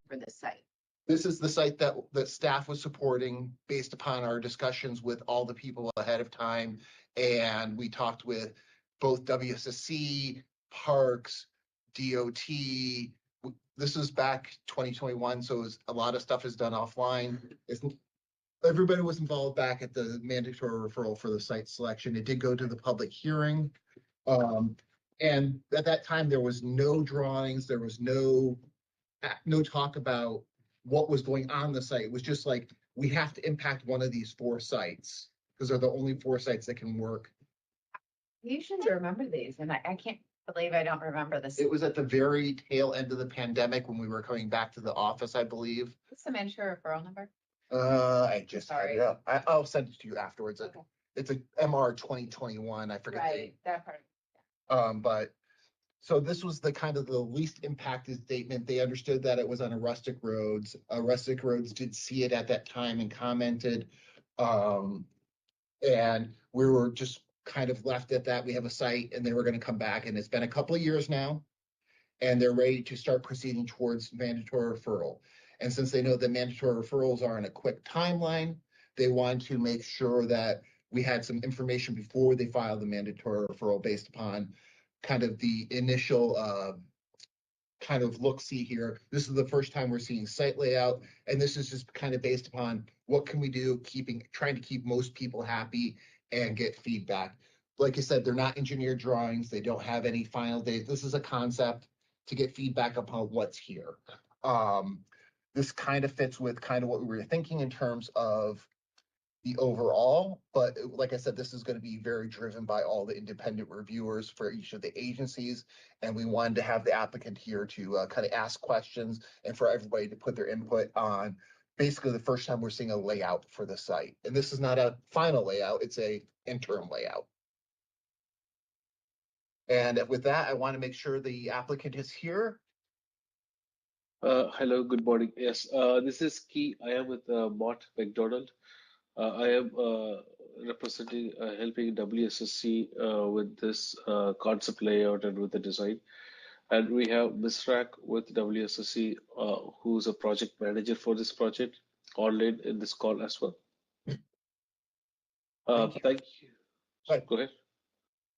for the site? This is the site that the staff was supporting based upon our discussions with all the people ahead of time. And we talked with both WSSC, Parks, DOT. This was back 2021, so a lot of stuff is done offline. Everybody was involved back at the mandatory referral for the site selection. It did go to the public hearing. And at that time, there was no drawings, there was no talk about what was going on the site. It was just like, we have to impact one of these 4 sites because they're the only 4 sites that can work. You usually remember these, and I can't believe I don't remember this. It was at the very tail end of the pandemic when we were coming back to the office, I believe. What's the mandatory referral number? I just had it up. I'll send it to you afterwards. Okay. It's a MR 2021. I forget. Right, that part. But so this was the kind of the least impacted statement. They understood that it was on a rustic roads. Rustic roads did see it at that time and commented. And we were just kind of left at that. We have a site and they were going to come back, and it's been a couple of years now, and they're ready to start proceeding towards mandatory referral. And since they know that mandatory referrals are on a quick timeline, they want to make sure that we had some information before they filed the mandatory referral based upon kind of the initial kind of look-see here. This is the first time we're seeing site layout, and this is just kind of based upon what can we do, trying to keep most people happy and get feedback. Like I said, they're not engineered drawings. They don't have any final dates. This is a concept to get feedback upon what's here. This kind of fits with kind of what we were thinking in terms of the overall, but like I said, this is going to be very driven by all the independent reviewers for each of the agencies, and we wanted to have the applicant here to kind of ask questions and for everybody to put their input on basically the first time we're seeing a layout for the site. And this is not a final layout, it's a interim layout. And with that, I want to make sure the applicant is here. Hello, good morning. Yes, this is Key. I am with Mott McDonald. I am representing, helping WSSC with this concept layout and with the design. And we have Misrak with WSSC, who's a project manager for this project, online in this call as well. Thank you. Go ahead.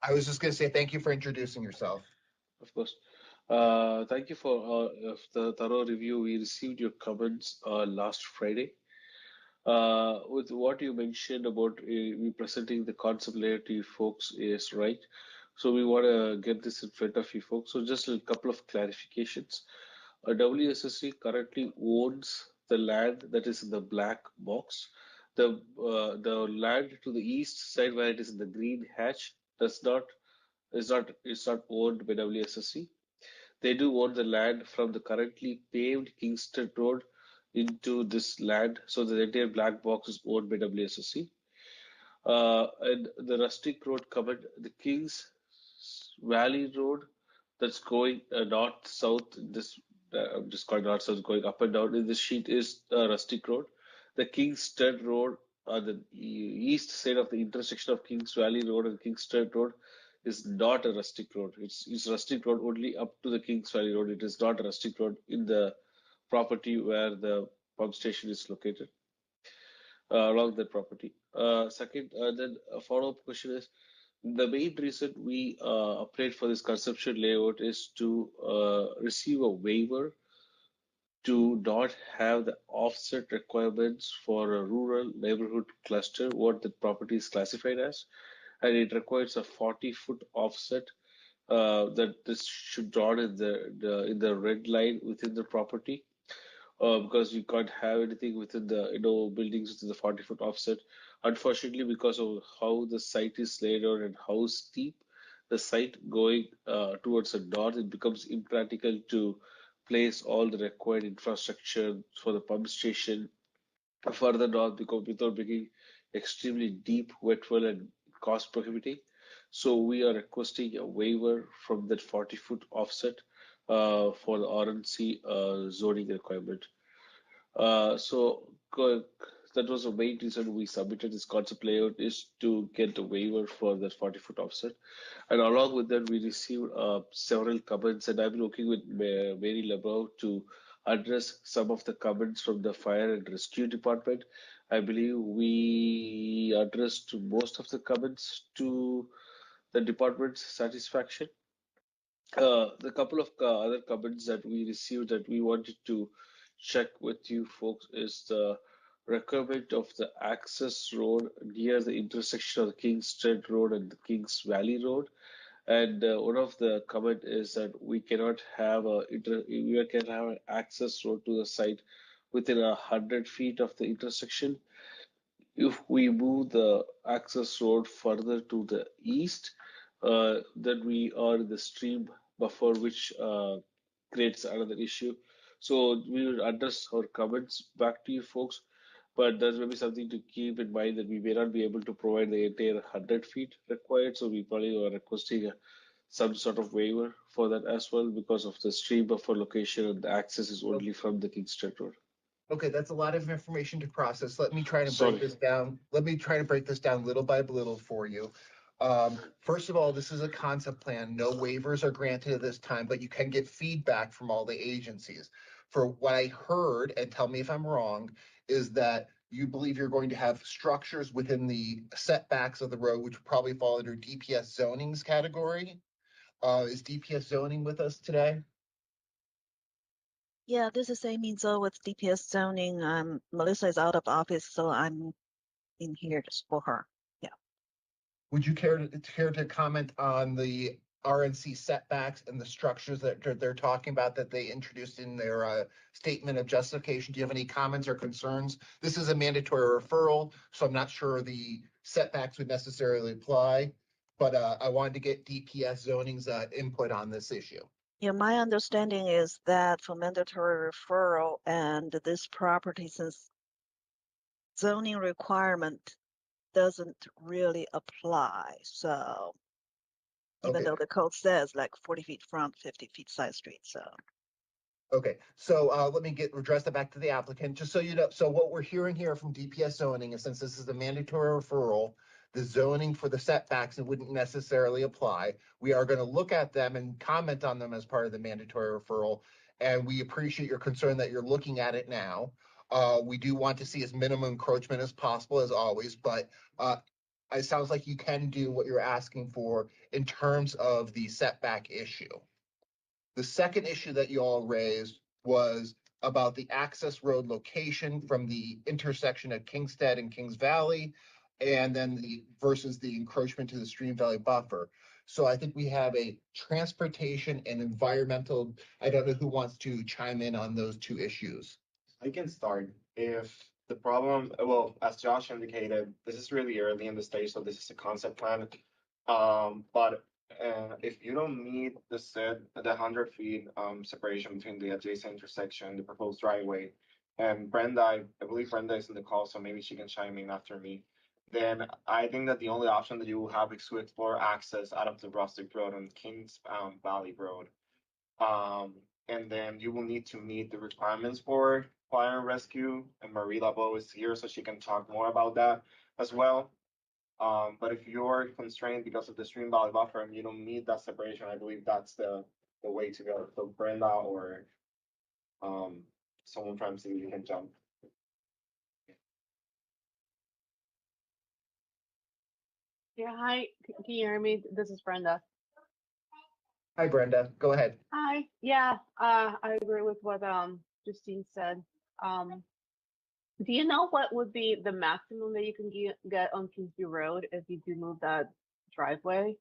I was just going to say thank you for introducing yourself. Of course. Thank you for the thorough review. We received your comments last Friday. With what you mentioned about we presenting the concept layer to you folks is right. So we want to get this in front of you folks. So just a couple of clarifications. WSSC currently owns the land that is in the black box. The land to the east side where it is in the green hatch is not owned by WSSC. They do own the land from the currently paved Kingston Road into this land, so the entire black box is owned by WSSC. And the rustic road covered the Kings Valley Road that's going north south. This I'm just calling north south, going up and down in this sheet is rustic road. The Kingston Road on the east side of the intersection of Kings Valley Road and Kingston Road is not a rustic road. It's rustic road only up to the Kings Valley Road. It is not a rustic road in the property where the pump station is located along that property. Second, then a follow-up question is, the main reason we applied for this conceptual layout is to receive a waiver to not have the offset requirements for a rural neighborhood cluster, what the property is classified as, and it requires a 40-foot offset that this should draw in the red line within the property, because you can't have anything within the buildings within the 40-foot offset. Unfortunately, because of how the site is laid out and how steep the site going towards the north, it becomes impractical to place all the required infrastructure for the pump station further north, because without making extremely deep wet well and cost prohibiting. So we are requesting a waiver from that 40-foot offset for the RNC zoning requirement. So that was the main reason we submitted this concept layout, is to get a waiver for that 40-foot offset. And along with that, we received several comments, and I've been working with Mary LeBlanc to address some of the comments from the fire and rescue department. I believe we addressed most of the comments to the department's satisfaction. The couple of other comments that we received that we wanted to check with you folks is the requirement of the access road near the intersection of the Kingston Road and the Kings Valley Road. And one of the comment is that we can have an access road to the site within 100 feet of the intersection. If we move the access road further to the east, then we are in the stream buffer, which creates another issue. So we will address our comments back to you folks, but there's maybe something to keep in mind that we may not be able to provide the entire 100 feet required, so we probably are requesting some sort of waiver for that as well because of the stream buffer location and the access is only from the Kingston Road. Okay, that's a lot of information to process. Let me try to break Sorry. this down. Let me try to break this down little by little for you. First of all, this is a concept plan. No waivers are granted at this time, but you can get feedback from all the agencies. For what I heard, and tell me if I'm wrong, is that you believe you're going to have structures within the setbacks of the road, which would probably fall under DPS zoning's category. Is DPS zoning with us today? Yeah, this is Amy Zhou with DPS zoning. Melissa is out of office, so I'm in here just for her. Yeah. Would you care to comment on the RNC setbacks and the structures that they're talking about that they introduced in their statement of justification? Do you have any comments or concerns? This is a mandatory referral, so I'm not sure the setbacks would necessarily apply, but I wanted to get DPS zoning's input on this issue. Yeah, my understanding is that for mandatory referral and this property, since zoning requirement doesn't really apply. So even Okay. though the code says like 40 feet front, 50 feet side street. So Okay, so let me address that back to the applicant, just so you know. So what we're hearing here from DPS zoning is, since this is a mandatory referral, the zoning for the setbacks, it wouldn't necessarily apply. We are going to look at them and comment on them as part of the mandatory referral, and we appreciate your concern that you're looking at it now. We do want to see as minimum encroachment as possible, as always, but it sounds like you can do what you're asking for in terms of the setback issue. The second issue that you all raised was about the access road location from the intersection at Kingstead and Kings Valley, and then versus the encroachment to the Stream Valley buffer. So I think we have a transportation and environmental. I don't know who wants to chime in on those two issues. I can start. If the problem, well, as Josh indicated, this is really early in the stage, so this is a concept plan. But if you don't meet the 100 feet separation between the adjacent intersection, the proposed driveway, and Brenda, I believe Brenda is in the call, so maybe she can chime in after me. Then I think that the only option that you will have is to explore access out of the Rustic Road and Kings Valley Road. Um, and then you will need to meet the requirements for fire and rescue. And Marie Labo is here, so she can talk more about that as well. But if you're constrained because of the stream valley buffer and you don't need that separation, I believe that's the way to go. So Brenda or someone from city can jump. Yeah, hi. Can you hear me? This is Brenda. Hi, Brenda. Go ahead. Hi. Yeah, I agree with what Justine said. Um, do you know what would be the maximum that you can get on Kingsview Road if you do move that driveway?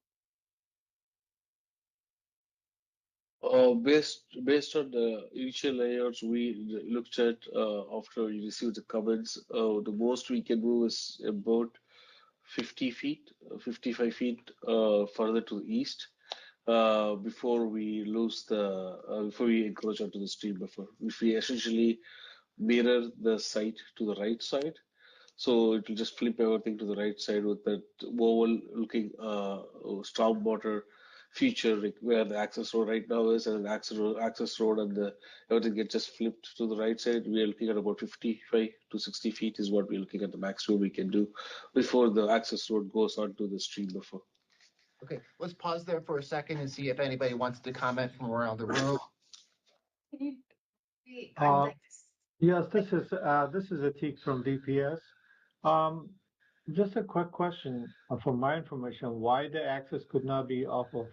Based on the initial layouts we looked at after we received the comments, the most we can move is about 50 feet, 55 feet further to the east before we before we encroach onto the stream buffer. If we essentially mirror the site to the right side, so it will just flip everything to the right side with that oval looking stormwater feature like where the access road right now is, and the access road and everything gets just flipped to the right side. We are looking at about 55 to 60 feet is what we're looking at the maximum we can do before the access road goes onto the stream buffer. Okay, let's pause there for a second and see if anybody wants to comment from around the room. Can you I'd Uh, like to. yes, this is Atik from DPS. Um, just a quick question for my information: why the access could not be off of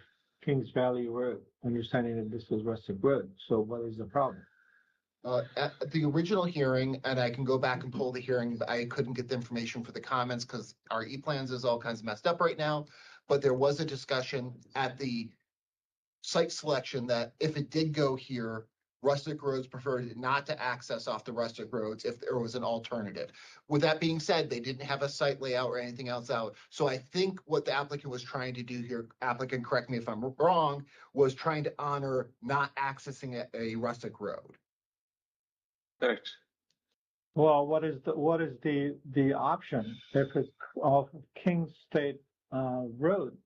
Kings Valley Road? Understanding that this is Rustic Road, so what is the problem? At the original hearing, and I can go back and pull the hearing, but I couldn't get the information for the comments because our E-plans is all kinds of messed up right now. But there was a discussion at the site selection that if it did go here, rustic roads preferred not to access off the rustic roads if there was an alternative. With that being said, they didn't have a site layout or anything else out. So I think what the applicant was trying to do here, applicant, correct me if I'm wrong, was trying to honor not accessing a rustic road. Correct. Well, what is the option if it's off of King State Road?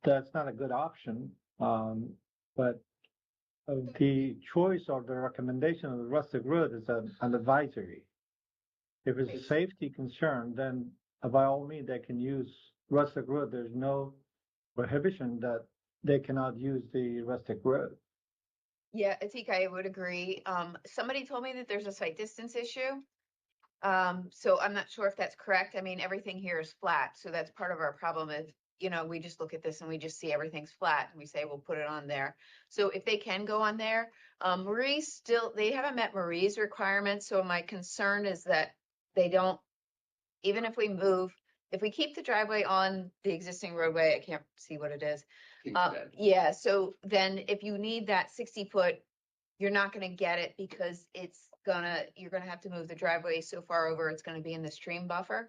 That's not a good option. But the choice or the recommendation of the Rustic Road is an advisory. If it's a safety concern, then by all means they can use Rustic Road. There's no prohibition that they cannot use the Rustic Road. Yeah, Atika, I would agree. Somebody told me that there's a site distance issue. So I'm not sure if that's correct. I mean, everything here is flat, so that's part of our problem is, we just look at this and we just see everything's flat and we say, we'll put it on there. So if they can go on there, they haven't met Marie's requirements, so my concern is that they don't, even if we keep the driveway on the existing roadway, I can't see what it is. Yeah, so then if you need that 60-foot, you're not gonna get it because you're gonna have to move the driveway so far over, it's gonna be in the stream buffer.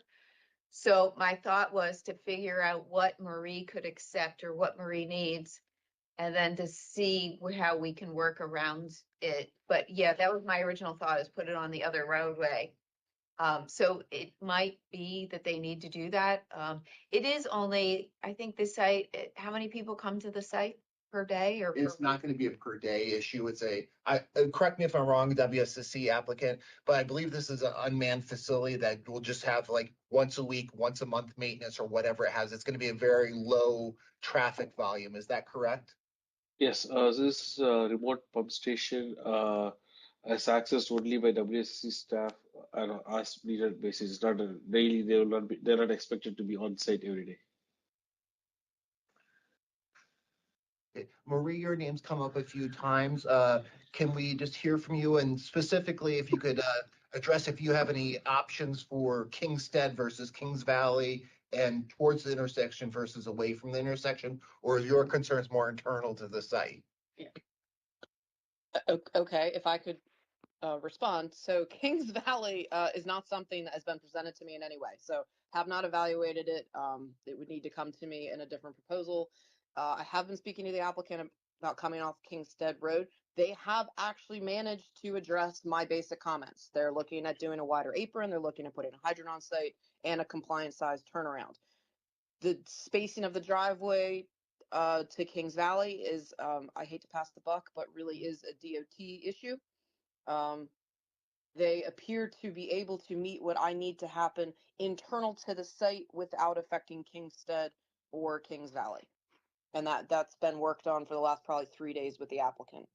So my thought was to figure out what Marie could accept or what Marie needs, and then to see how we can work around it. But yeah, that was my original thought, is put it on the other roadway. So it might be that they need to do that. It is only, I think this site, how many people come to the site per day or? It's not going to be a per day issue. Correct me if I'm wrong, WSSC applicant, but I believe this is an unmanned facility that will just have like once a week, once a month maintenance or whatever it has. It's going to be a very low traffic volume. Is that correct? Yes, this remote pump station is accessed only by WSC staff on an as needed basis. It's not a daily, they're not expected to be on site every day. Okay. Marie, your name's come up a few times. Can we just hear from you? And specifically, if you could address if you have any options for Kingstead versus Kings Valley and towards the intersection versus away from the intersection, or is your concerns more internal to the site? Okay, if I could respond. So Kings Valley is not something that has been presented to me in any way. So have not evaluated it. It would need to come to me in a different proposal. I have been speaking to the applicant about coming off Kingstead Road. They have actually managed to address my basic comments. They're looking at doing a wider apron. They're looking at putting a hydrant on site and a compliant sized turnaround. The spacing of the driveway to Kings Valley is, I hate to pass the buck, but really is a DOT issue. Um, they appear to be able to meet what I need to happen internal to the site without affecting Kingstead or Kings Valley. And that's been worked on for the last probably 3 days with the applicant.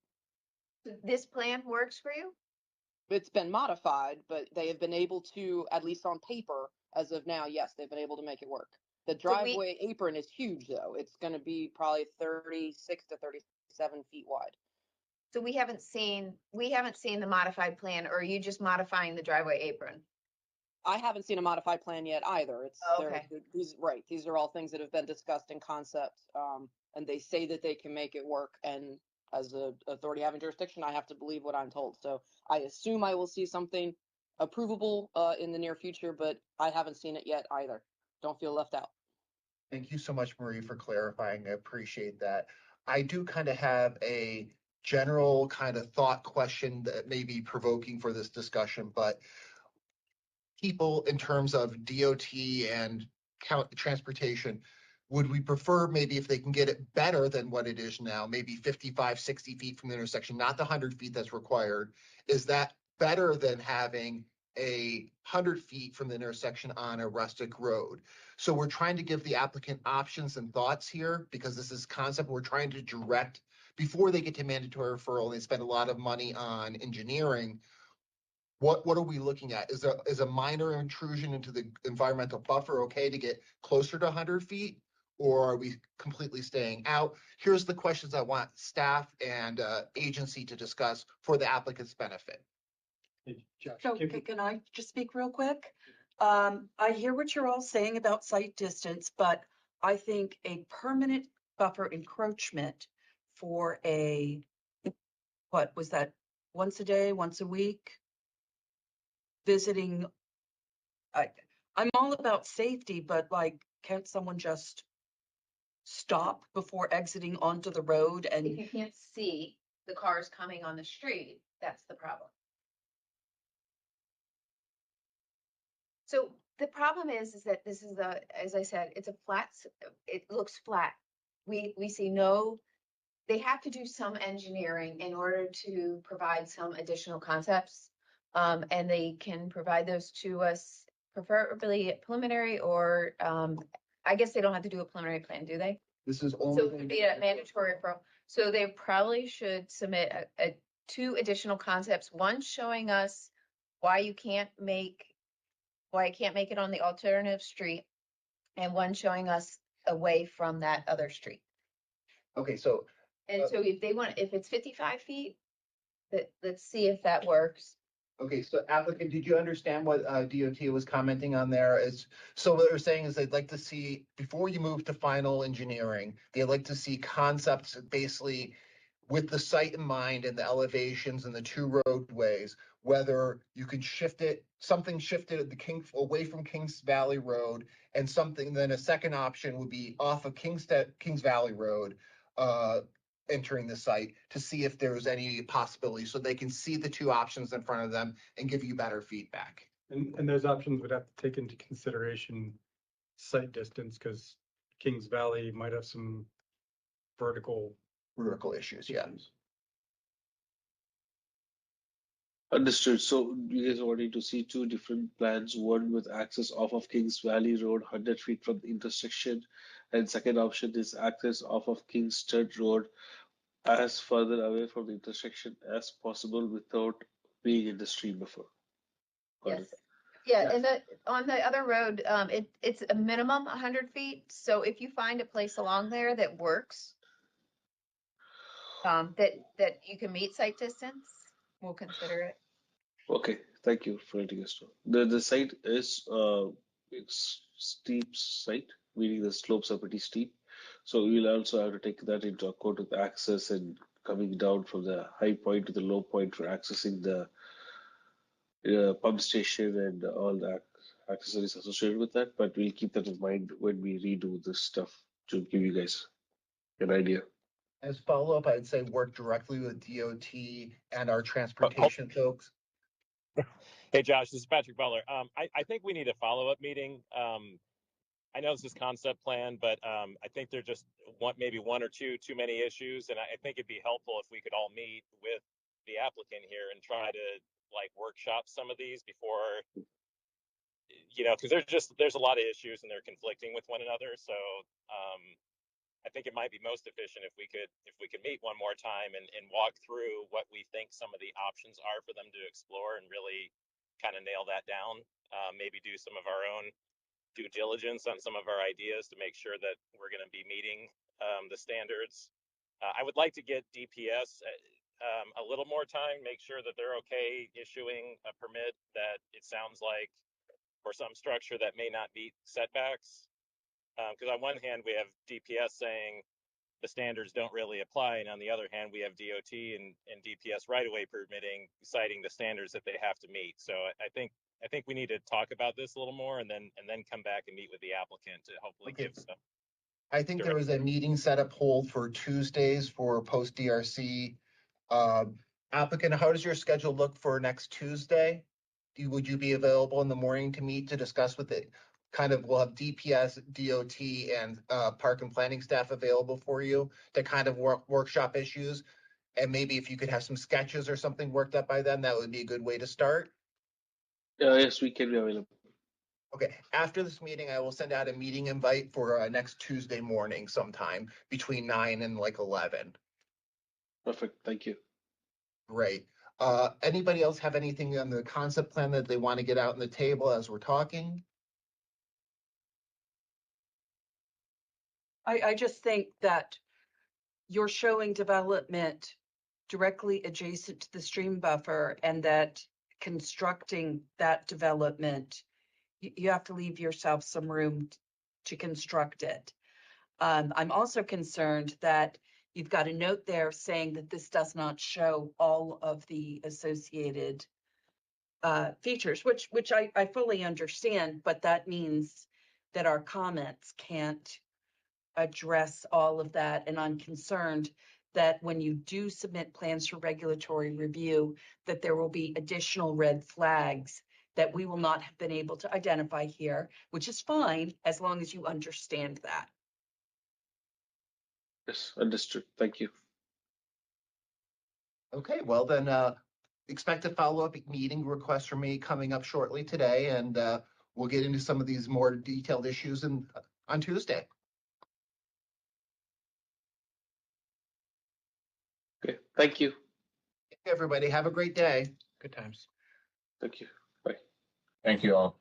This plan works for you? It's been modified, but they have been able to, at least on paper, as of now, yes, they've been able to make it work. The driveway apron is huge, though. It's going to be probably 36 to 37 feet wide. So we haven't seen the modified plan, or are you just modifying the driveway apron? I haven't seen a modified plan yet either. Okay. These are all things that have been discussed in concept, and they say that they can make it work. And as a authority having jurisdiction, I have to believe what I'm told. So I assume I will see something approvable in the near future, but I haven't seen it yet either. Don't feel left out. Thank you so much, Marie, for clarifying. I appreciate that. I do kind of have a general kind of thought question that may be provoking for this discussion, but people in terms of DOT and transportation, would we prefer maybe if they can get it better than what it is now, maybe 55, 60 feet from the intersection, not the 100 feet that's required? Is that better than having 100 feet from the intersection on a rustic road? So we're trying to give the applicant options and thoughts here because this is concept. We're trying to direct before they get to mandatory referral and they spend a lot of money on engineering, what are we looking at? Is a minor intrusion into the environmental buffer okay to get closer to 100 feet? Or are we completely staying out? Here's the questions I want staff and agency to discuss for the applicant's benefit. Josh, so can I just speak real quick? I hear what you're all saying about site distance, but I think a permanent buffer encroachment for what was that, once a day, once a week? Visiting, I'm all about safety, but like, can't someone just stop before exiting onto the road? And if you can't see the cars coming on the street, that's the problem. So the problem is that this is as I said, it's a flat, it looks flat. We see no, they have to do some engineering in order to provide some additional concepts. And they can provide those to us, preferably preliminary, or I guess they don't have to do a preliminary plan, do they? This is So only it could be a mandatory referral. So they probably should submit two additional concepts, one showing us why you can't make it on the alternative street, and one showing us away from that other street. Okay, so And so if it's 55 feet, let's see if that works. okay, so applicant, did you understand what DOT was commenting on there? So what they're saying is they'd like to see, before you move to final engineering, they'd like to see concepts basically with the site in mind and the elevations and the two roadways, whether you can something shifted at away from Kings Valley Road, and something, then a second option would be off of Kings Valley Road, entering the site to see if there's any possibility, so they can see the two options in front of them and give you better feedback. And those options would have to take into consideration site distance, because Kings Valley might have some vertical issues, yeah. Understood. So you guys are wanting to see two different plans, one with access off of Kings Valley Road, 100 feet from the intersection, and second option is access off of Kingston Road as further away from the intersection as possible without being in the stream buffer. Got Yes. it. Yeah, Yes. and on the other road, it's a minimum 100 feet. So if you find a place along there that works, that you can meet site distance, we'll consider it. Okay, thank you for letting us know. The site is it's steep site, meaning the slopes are pretty steep. So we'll also have to take that into account with access and coming down from the high point to the low point for accessing the pump station and all the accessories associated with that. But we'll keep that in mind when we redo this stuff to give you guys an idea. As follow-up, I'd say work directly with DOT and our transportation folks. Hey, Josh, this is Patrick Butler. I think we need a follow-up meeting. I know this is concept plan, but I think there's just maybe one or two too many issues, and I think it'd be helpful if we could all meet with the applicant here and try to like workshop some of these before, because there's a lot of issues and they're conflicting with one another. So I think it might be most efficient if we could meet one more time and walk through what we think some of the options are for them to explore and really kind of nail that down. Maybe do some of our own due diligence on some of our ideas to make sure that we're going to be meeting the standards. I would like to get DPS a little more time, make sure that they're okay issuing a permit that it sounds like for some structure that may not meet setbacks. Because on one hand, we have DPS saying the standards don't really apply, and on the other hand, we have DOT and DPS right-of-way permitting citing the standards that they have to meet. So I think we need to talk about this a little more, and then come back and meet with the applicant to hopefully give some. I think there was a meeting set up hold for Tuesdays for post DRC. Applicant, how does your schedule look for next Tuesday? Would you be available in the morning to meet to discuss with it? We'll have DPS, DOT, and park and planning staff available for you to kind of workshop issues. And maybe if you could have some sketches or something worked up by then, that would be a good way to start. Yes, we can be available. Okay, after this meeting, I will send out a meeting invite for next Tuesday morning sometime between 9 and like 11. Perfect. Thank you. Great. Anybody else have anything on the concept plan that they want to get out on the table as we're talking? I just think that you're showing development directly adjacent to the stream buffer, and that constructing that development, you have to leave yourself some room to construct it. I'm also concerned that you've got a note there saying that this does not show all of the associated features, which I fully understand, but that means that our comments can't address all of that. And I'm concerned that when you do submit plans for regulatory review, that there will be additional red flags that we will not have been able to identify here, which is fine as long as you understand that. Yes, understood. Thank you. Okay, well then, expect a follow-up meeting request from me coming up shortly today, and we'll get into some of these more detailed issues on Tuesday. Okay. Thank you. Everybody, have a great day. Good times. Thank you. Bye. Thank you all.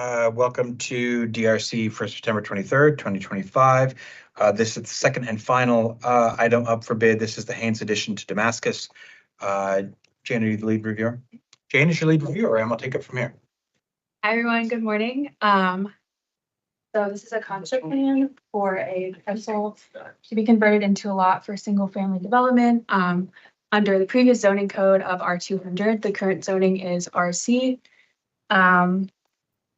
Welcome to DRC for September 23rd, 2025. This is the second and final item up for bid. This is the Haynes addition to Damascus. Jane, are you the lead reviewer? Jane is your lead reviewer, and we'll take it from here. Hi, everyone. Good morning. So this is a concept plan for a parcel to be converted into a lot for single family development. Under the previous zoning code of R200, the current zoning is RC.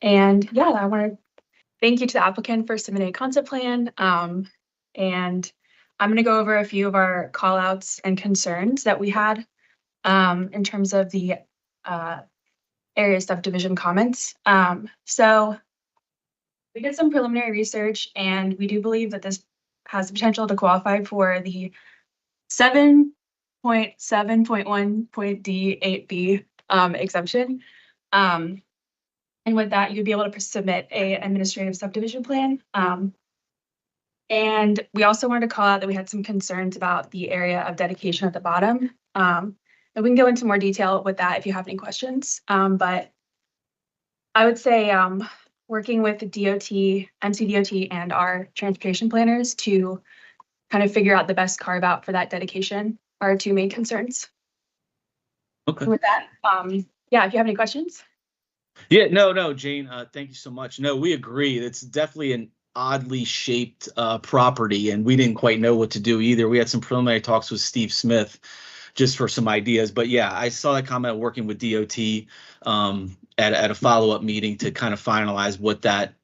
And yeah, I want to thank you to the applicant for submitting a concept plan. And I'm going to go over a few of our call outs and concerns that we had in terms of the area subdivision comments. So we did some preliminary research, and we do believe that this has the potential to qualify for the 7.7.1.d8b exemption. And with that, you'd be able to submit an administrative subdivision plan. And we also wanted to call out that we had some concerns about the area of dedication at the bottom. And we can go into more detail with that if you have any questions. But I would say working with DOT, MCDOT, and our transportation planners to kind of figure out the best carve out for that dedication are our two main concerns. Okay. And with that, yeah, if you have any questions. Yeah, no, Jane, thank you so much. No, we agree. It's definitely an oddly shaped property, and we didn't quite know what to do either. We had some preliminary talks with Steve Smith just for some ideas, but yeah, I saw that comment working with DOT at a follow-up meeting to kind of finalize what that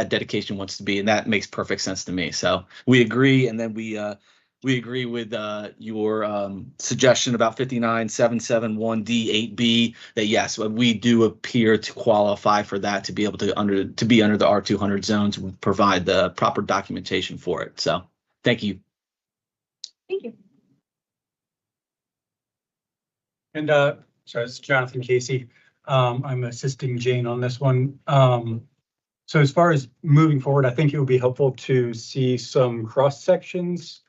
dedication wants to be, and that makes perfect sense to me. So we agree, and then we agree with your suggestion about 59771D8B that yes, we do appear to qualify for that to be able to be under the R200 zones and provide the proper documentation for it. So thank you. Thank you. And sorry, it's Jonathan Casey. I'm assisting Jane on this one. So as far as moving forward, I think it would be helpful to see some cross sections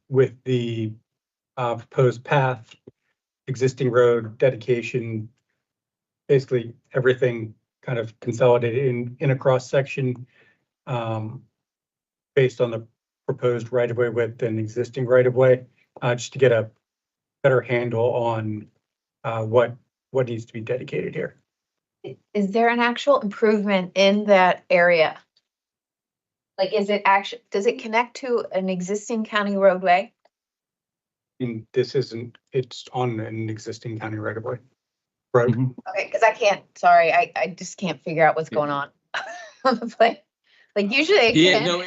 with the proposed path, existing road, dedication, basically everything kind of consolidated in a cross section based on the proposed right-of-way width and existing right-of-way, just to get a better handle on what needs to be dedicated here. Is there an actual improvement in that area? Like, is it actually, does it connect to an existing county roadway? And this isn't, it's on an existing county right-of-way road. Mm-hmm. Okay, because I can't, sorry, I just can't figure out what's going on on the plane. Like usually it Yeah, can. no,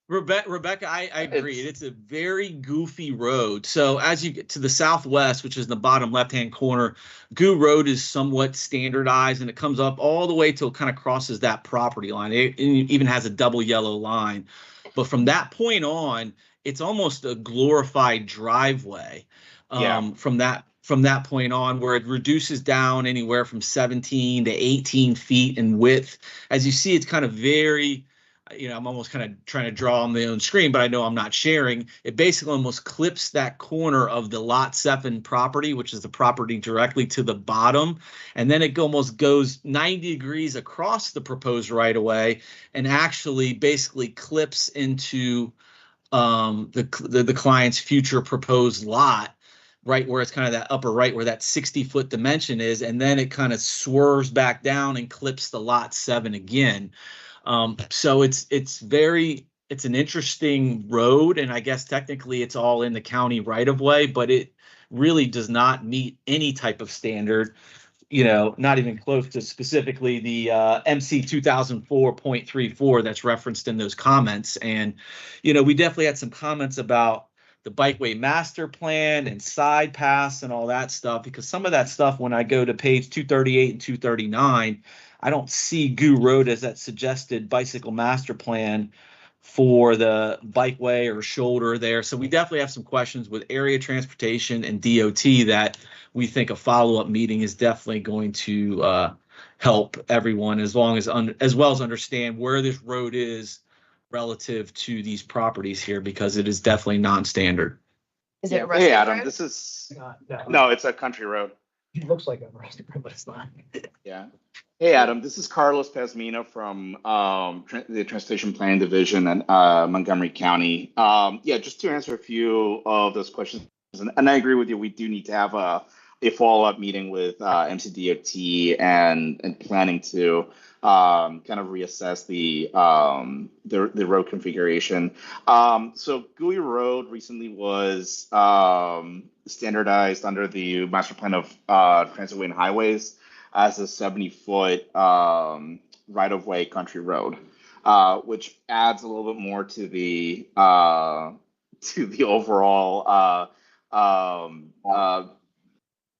Rebecca, I agree. It's a very goofy road. So as you get to the southwest, which is in the bottom left-hand corner, Goo Road is somewhat standardized, and it comes up all the way till it kind of crosses that property line. It even has a double yellow line. But from that point on, it's almost a glorified driveway. From that point on, where it reduces down anywhere from 17 to 18 feet in width. As you see, it's kind of very, I'm almost kind of trying to draw on my own screen, but I know I'm not sharing. It basically almost clips that corner of the Lot 7 property, which is the property directly to the bottom. And then it almost goes 90 degrees across the proposed right-of-way and actually basically clips into the client's future proposed lot, right where it's kind of that upper right where that 60-foot dimension is. And then it kind of swerves back down and clips the Lot 7 again. So it's an interesting road, and I guess technically it's all in the county right of way, but it really does not meet any type of standard, not even close to specifically the MC 2004.34 that's referenced in those comments. And, we definitely had some comments about the bikeway master plan and side paths and all that stuff, because some of that stuff, when I go to page 238 and 239, I don't see Goo Road as that suggested bicycle master plan for the bikeway or shoulder there. So we definitely have some questions with area transportation and DOT that we think a follow-up meeting is definitely going to help everyone as well as understand where this road is relative to these properties here, because it is definitely non-standard. Is it a Hey, rustic Adam, road? this is, no, it's a country road. It looks like a restaurant, but it's not. Yeah. Hey, Adam, this is Carlos Pazmina from the Transportation Planning Division at Montgomery County. Yeah, just to answer a few of those questions, and I agree with you, we do need to have a follow-up meeting with MCDOT and planning to kind of reassess the road configuration. So GUI Road recently was standardized under the Master Plan of Transitway and Highways as a 70-foot right-of-way country road, which adds a little bit more to the overall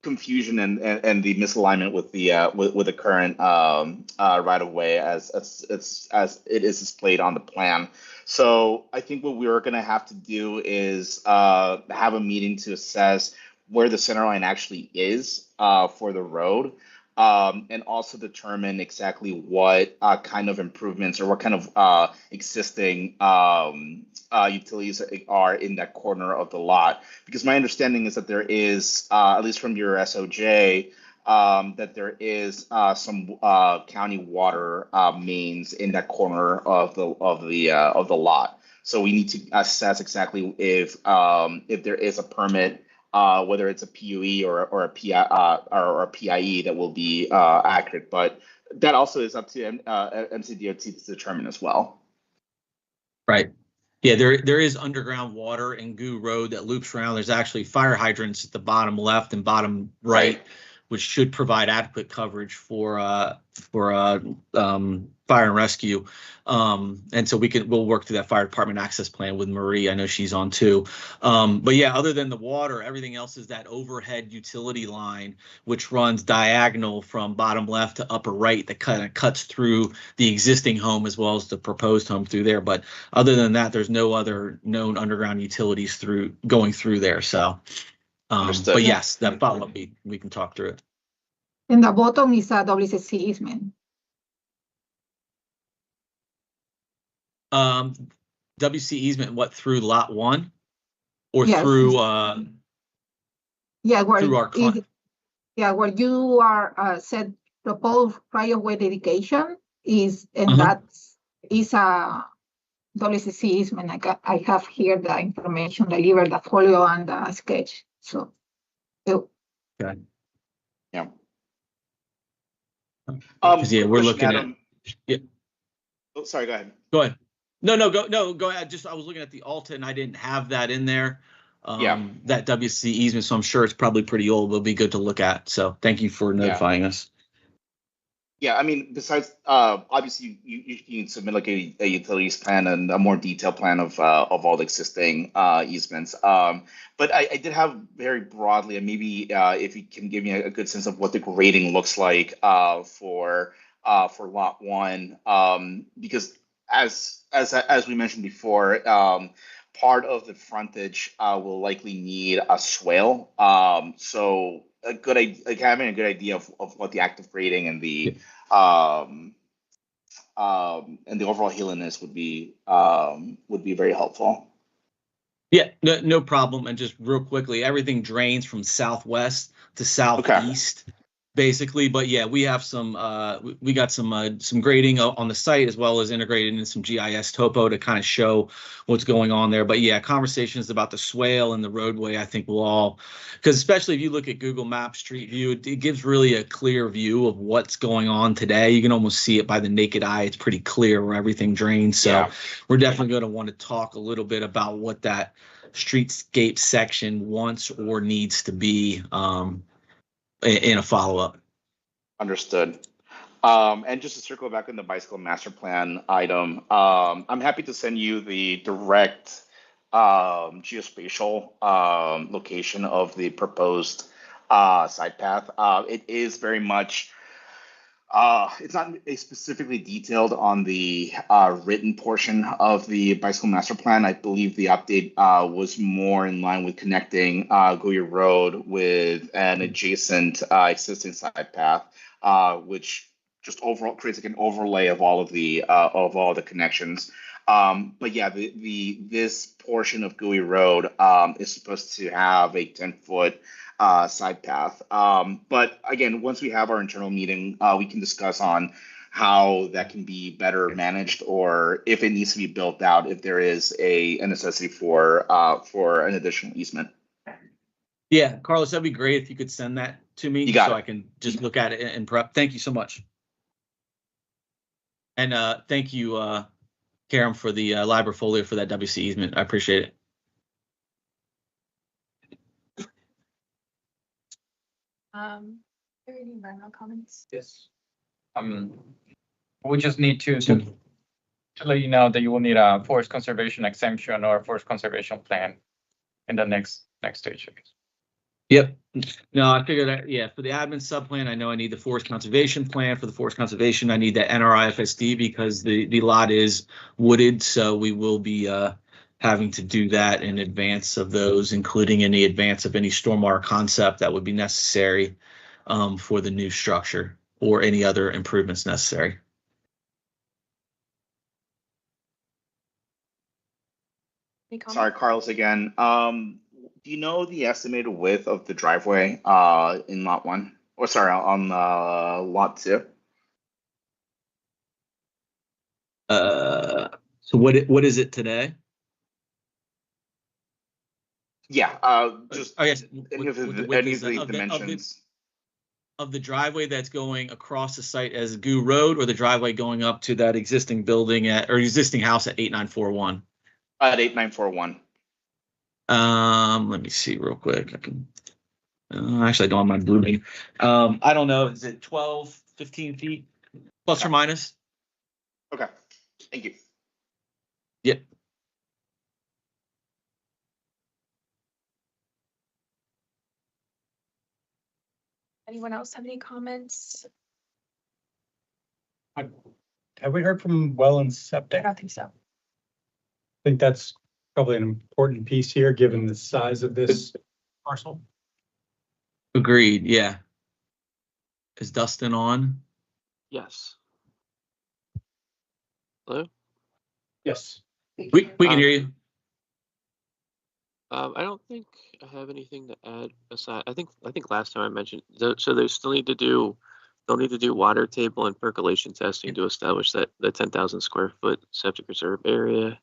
confusion and the misalignment with the current right of way as it is displayed on the plan. So I think what we're going to have to do is have a meeting to assess where the center line actually is for the road. And also determine exactly what kind of improvements or what kind of existing utilities are in that corner of the lot. Because my understanding is that there is, at least from your SOJ, that there is some county water mains in that corner of the lot. So we need to assess exactly if there is a permit, whether it's a PUE or a PIE that will be accurate. But that also is up to MCDOT to determine as well. Right. Yeah, there is underground water in Goo Road that loops around. There's actually fire hydrants at the bottom left and bottom right, which should provide adequate coverage for fire and rescue. And so we'll work through that fire department access plan with Marie. I know she's on too. But yeah, other than the water, everything else is that overhead utility line, which runs diagonal from bottom left to upper right, that kind of cuts through the existing home as well as the proposed home through there. But other than that, there's no other known underground utilities going through there. So, but yes, that follow-up, we can talk through it. And the bottom is a WCC easement. WC easement, what, through lot 1 or Yes. through yeah, where through our client? where you are said proposed right of way dedication is, and that is a WCC easement. I have here the information, the folio and the sketch. So okay. Yeah. Yeah, we're looking Adam. Yeah. Oh, sorry, go ahead. Go ahead. No, go ahead. Just I was looking at the Alta and I didn't have that in there. That WC easement, so I'm sure it's probably pretty old. It'll be good to look at. So thank you for notifying us. Yeah, I mean, besides obviously you can submit like a utilities plan and a more detailed plan of all the existing easements. But I did have very broadly, and maybe if you can give me a good sense of what the grading looks like for lot 1, because as we mentioned before, part of the frontage will likely need a swale. So having a good idea of what the active grading and the overall hilliness would be very helpful. Yeah, no problem. And just real quickly, everything drains from southwest to southeast, basically. But yeah, we have we got some grading on the site, as well as integrated in some GIS topo to kind of show what's going on there. But yeah, conversations about the swale and the roadway, I think we'll all, because especially if you look at Google Maps Street View, it gives really a clear view of what's going on today. You can almost see it by the naked eye. It's pretty clear where everything drains. So we're definitely going to want to talk a little bit about what that streetscape section wants or needs to be in a follow-up. Understood. And just to circle back on the bicycle master plan item, I'm happy to send you the direct geospatial location of the proposed side path. It is very much, it's not specifically detailed on the written portion of the bicycle master plan. I believe the update was more in line with connecting Goya Road with an adjacent existing side path, which just overall creates like an overlay of all of the connections. But yeah, this portion of GUI Road is supposed to have a 10-foot side path. But again, once we have our internal meeting, we can discuss on how that can be better managed, or if it needs to be built out, if there is a necessity for an additional easement. Yeah, Carlos, that'd be great if you could send that to me You got so it. I can just look at it and prep. Thank you so much. And thank you, Karen, for the library folio for that WC easement. I appreciate it. Are there any environmental comments? Yes. We just need to let you know that you will need a forest conservation exemption or a forest conservation plan in the next stage, I guess. Yep. No, I figured that, yeah, for the admin subplan, I know I need the forest conservation plan. For the forest conservation, I need the NRIFSD because the lot is wooded. So we will be having to do that in advance of those, including any advance of any stormwater concept that would be necessary for the new structure or any other improvements necessary. Sorry, Carlos again. Do you know the estimated width of the driveway in lot 1? Or sorry, on lot 2? So what is it today? Yeah, just I guess any of the dimensions. Of the driveway that's going across the site as Goo Road, or the driveway going up to that existing building or existing house at 8941? At 8941. Let me see real quick. I can actually I don't have my blooming. I don't know. Is it 12, 15 feet plus or minus? Okay. Thank you. Yep. Anyone else have any comments? Have we heard from well and septic? I don't think so. I think that's probably an important piece here, given the size of this parcel. Agreed. Yeah. Is Dustin on? Yes. Hello? Yes. We can hear you. I don't think I have anything to add aside. I think last time I mentioned so they still need to do water table and percolation testing to establish that the 10,000 square foot septic reserve area.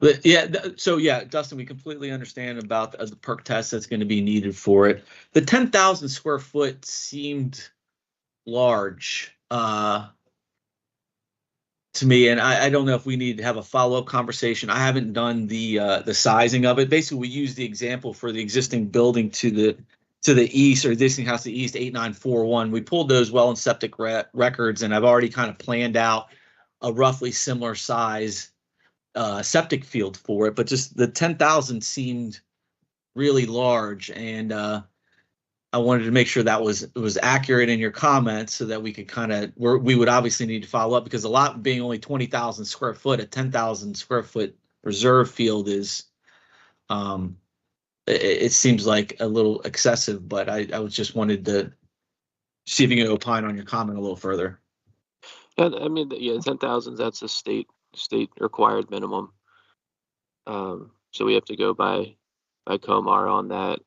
But yeah, so yeah, Dustin, we completely understand about the perk test that's going to be needed for it. The 10,000 square foot seemed large to me, and I don't know if we need to have a follow-up conversation. I haven't done the sizing of it. Basically, we use the example for the existing building to the east, or existing house to the east, 8941. We pulled those well and septic records, and I've already kind of planned out a roughly similar size septic field for it, but just the 10,000 seemed really large, and I wanted to make sure that was accurate in your comments so that we could kind of, we would obviously need to follow up, because a lot being only 20,000 square foot, a 10,000 square foot reserve field is it seems like a little excessive, but I was just wanted to see if you can opine on your comment a little further. Yeah, I mean, yeah, 10,000, that's a state required minimum. So we have to go by COMAR on that.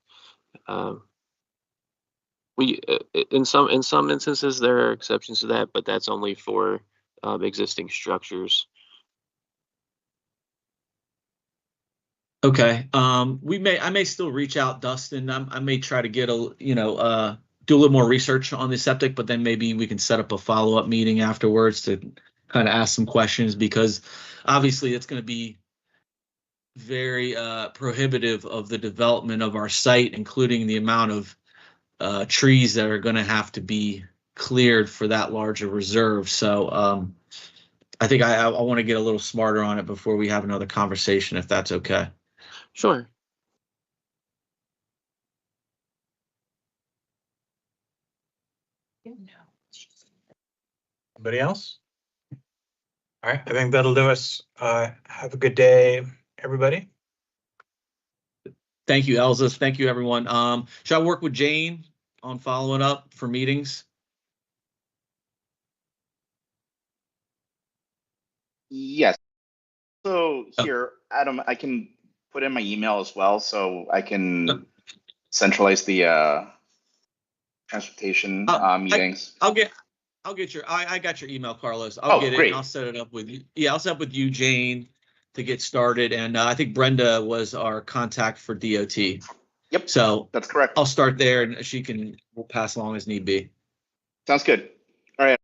We in some instances there are exceptions to that, but that's only for existing structures. Okay. I may still reach out, Dustin. I may try to get do a little more research on the septic, but then maybe we can set up a follow-up meeting afterwards to kind of ask some questions, because obviously it's going to be very prohibitive of the development of our site, including the amount of trees that are going to have to be cleared for that larger reserve. So I think I want to get a little smarter on it before we have another conversation, if that's okay. Sure. Anybody else? All right, I think that'll do us. Have a good day, everybody. Thank you, Elza. Thank you, everyone. Should I work with Jane on following up for meetings? Yes. So here, Adam, I can put in my email as well, so I can centralize the transportation meetings. I'll get your. I got your email, Carlos. I'll get it great. and I'll set it up with you. Yeah, I'll set up with you, Jane, to get started. And I think Brenda was our contact for DOT. Yep. So that's correct. I'll start there, and we'll pass along as need be. Sounds good. All right.